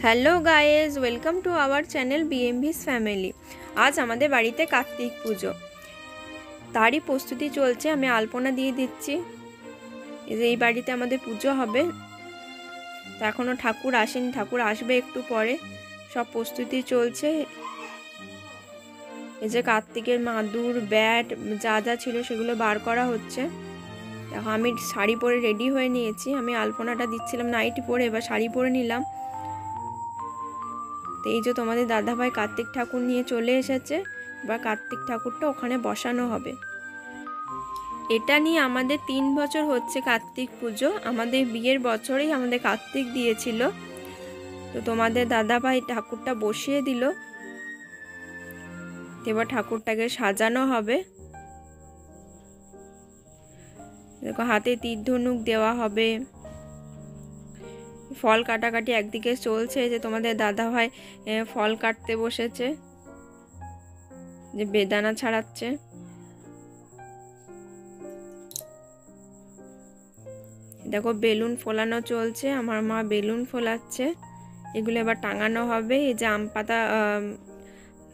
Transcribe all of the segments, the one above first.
Hello guys, welcome to our channel বিএমভিস family. আজ আমাদের বাড়িতে কার্তিক পুজো, তারই প্রস্তুতি চলছে। আমি আলপনা দিয়ে দিচ্ছি। এই বাড়িতে আমাদের পুজো হবে, তা এখনও ঠাকুর আসেনি, ঠাকুর আসবে একটু পরে। সব প্রস্তুতি চলছে। এই যে কার্তিকের মাদুর, ব্যাট যা যা ছিল সেগুলো বার করা হচ্ছে। দেখো আমি শাড়ি পরে রেডি হয়ে নিয়েছি। আমি আলপনাটা দিচ্ছিলাম নাইটি পরে, এবার শাড়ি পরে নিলাম। তো এই যে তোমাদের দাদাভাই কার্তিক ঠাকুর নিয়ে চলে এসেছে। এবার কার্তিক ঠাকুরটা ওখানে বসানো হবে। এটা নিয়ে আমাদের 3 বছর হচ্ছে কার্তিক পুজো। আমাদের বিয়ের বছরেই আমাদের কার্তিক দিয়েছিল। তো তোমাদের দাদাভাই ঠাকুরটা বসিয়ে দিল। এবার ঠাকুরটাকে সাজানো হবে। দেখো হাতে তীর ধনুক দেওয়া হবে। ফল কাটাকাটি একদিকে চলছে, যে তোমাদের দাদাভাই ফল কাটতে বসেছে, যে বেদানা ছাড়াচ্ছে। দেখো বেলুন ফোলানো চলছে, আমার মা বেলুন ফোলাচ্ছে। এগুলো এবার টাঙানো হবে। এই যে আম পাতা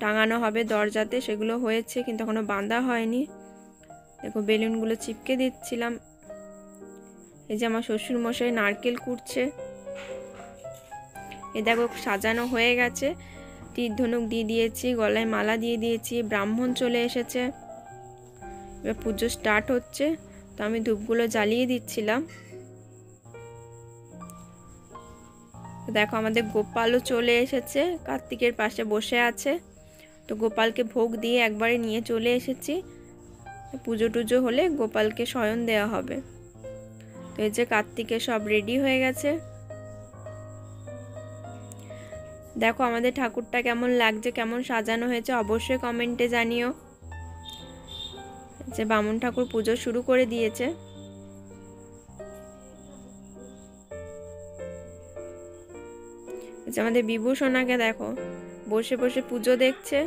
টাঙানো হবে দরজাতে, সেগুলো হয়েছে কিন্তু এখনো বাঁধা হয়নি। দেখো বেলুনগুলো চিপকে দিচ্ছিলাম। এই যে আমার শ্বশুর মশাই নারকেল কুটছে। এ দেখো সাজানো হয়ে গেছে। তীর ধনুক দিয়ে দিয়েছি, গলায় মালা দিয়ে দিয়েছি, ব্রাহ্মণ চলে এসেছে। এবার পুজো স্টার্ট হচ্ছে। তো আমি ধূপগুলো জ্বালিয়ে দিচ্ছিলাম। দেখো আমাদের গোপালও চলে এসেছে, কার্তিকের পাশে বসে আছে। তো গোপালকে ভোগ দিয়ে একবারে নিয়ে চলে এসেছি। পুজো টুজো হলে গোপালকে শয়ন দেওয়া হবে। তো এই যে কার্তিকের সব রেডি হয়ে গেছে। দেখো আমাদের ঠাকুরটা কেমন লাগছে, কেমন সাজানো হয়েছে অবশ্যই কমেন্টে জানিও। যে বামুন ঠাকুর পুজো শুরু করে দিয়েছে। আমাদের বিভূষণাকে দেখো বসে বসে পুজো দেখছে।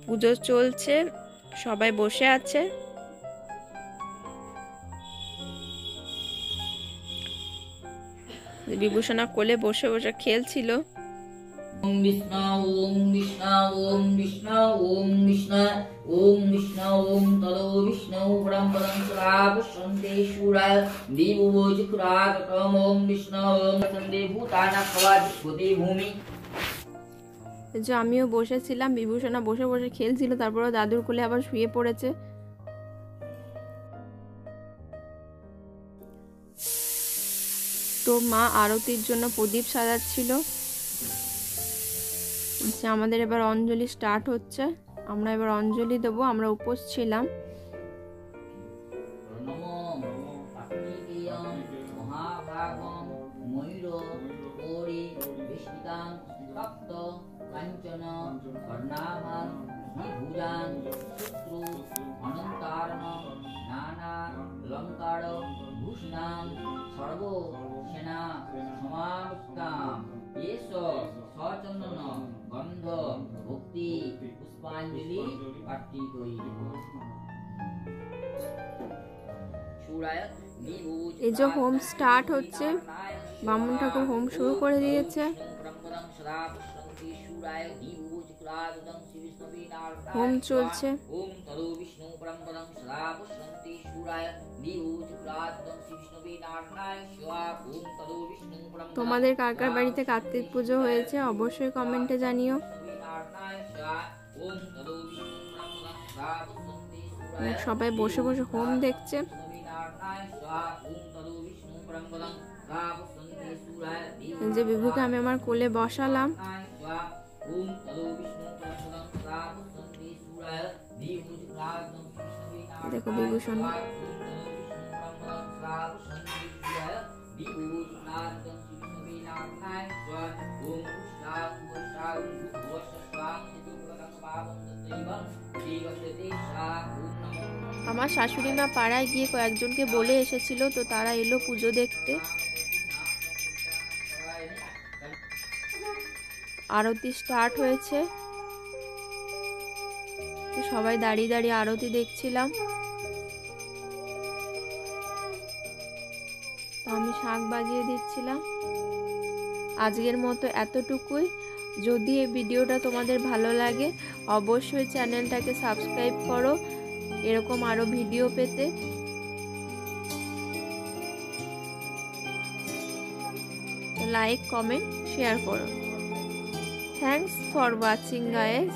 পুজো চলছে, সবাই বসে আছে। বিভূষণা কোলে বসে বসে খেলছিল। ওম বিষ্ণু ওম বিষ্ণু ওম বিষ্ণু ওম বিষ্ণু ওম বিষ্ণু ওম তদো বিষ্ণু পরমপদং সদা পুষ্পন্তে শূরায় দিবুজুরাগতম ওম বিষ্ণু ওম সন্দে ভূতানা খবাদিপতি ভূমি। যে আমিও বসেছিলাম, বিভূষণা বসে বসে খেলছিল, তারপরে দাদুর কোলে আবার শুয়ে পড়েছে। তো মা আরতির জন্য প্রদীপ সাজাচ্ছিল। আমাদের এবার অঞ্জলি স্টার্ট হচ্ছে। আমরা এবার অঞ্জলি দেবো। আমরা উপোস ছিলাম। গন্ধ ভক্তি পুষ্পাঞ্জলি এই যে হোম স্টার্ট হচ্ছে। বামুন ঠাকুর হোম শুরু করে দিয়েছে। হোম চলছে। তোমাদের কার কার বাড়িতে কার্তিক পুজো হয়েছে অবশ্যই কমেন্টে জানিও। সবাই বসে বসে হোম দেখছে। যে বিভুকে আমি আমার কোলে বসালাম। দেখো বিভূষণ আমার শাশুড়ি মা পাড়ায় গিয়ে কয়েকজনকে বলে এসেছিল, তো তারা এলো পুজো দেখতে। আরতি স্টার্ট হয়েছে। সবাই দাঁড়িয়ে দাঁড়িয়ে আরতি দেখছিলাম। শাঁখ বাজিয়ে দিচ্ছিলাম। আজকের মতো এতটুকুই। যদি এই ভিডিওটা তোমাদের ভালো লাগে অবশ্যই চ্যানেলটাকে সাবস্ক্রাইব করো এরকম আরও ভিডিও পেতে। লাইক, কমেন্ট, শেয়ার করো। Thanks for watching guys.